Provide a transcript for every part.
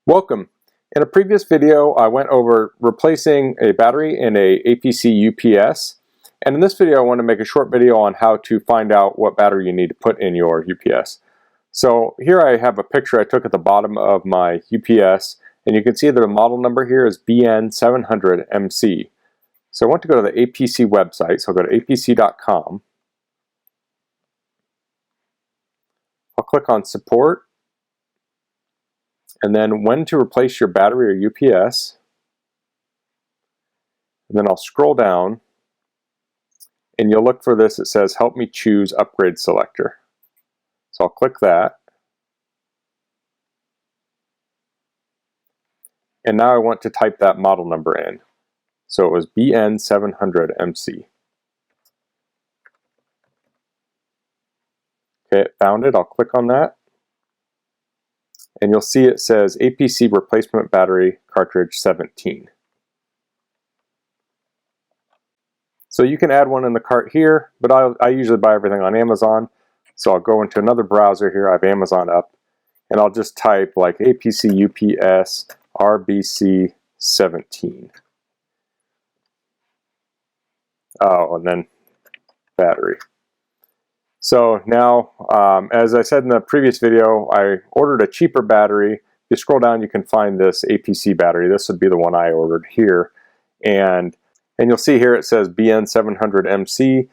Welcome. In a previous video, I went over replacing a battery in a APC UPS. And in this video, I want to make a short video on how to find out what battery you need to put in your UPS. So here I have a picture I took at the bottom of my UPS, and you can see that the model number here is BN700MC. So I want to go to the APC website, so I'll go to apc.com. I'll click on support, and then when to replace your battery or UPS. And then I'll scroll down, and you'll look for this. It says help me choose upgrade selector. So I'll click that. And now I want to type that model number in. So it was BN700MC. Okay, it found it. I'll click on that. And you'll see it says APC replacement battery cartridge 17. So you can add one in the cart here, but I usually buy everything on Amazon. So I'll go into another browser here. I have Amazon up, and I'll just type like APC UPS RBC 17. Oh, and then battery. So now, as I said in the previous video, I ordered a cheaper battery. If you scroll down, you can find this APC battery. This would be the one I ordered here. And you'll see here it says BN700MC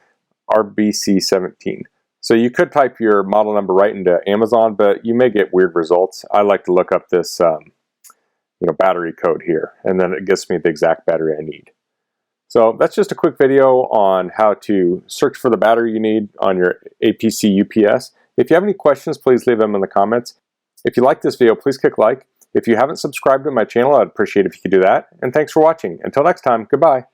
RBC17. So you could type your model number right into Amazon, but you may get weird results. I like to look up this battery code here, and then it gives me the exact battery I need. So that's just a quick video on how to search for the battery you need on your APC UPS. If you have any questions, please leave them in the comments. If you like this video, please click like. If you haven't subscribed to my channel, I'd appreciate it if you could do that. And thanks for watching. Until next time, goodbye.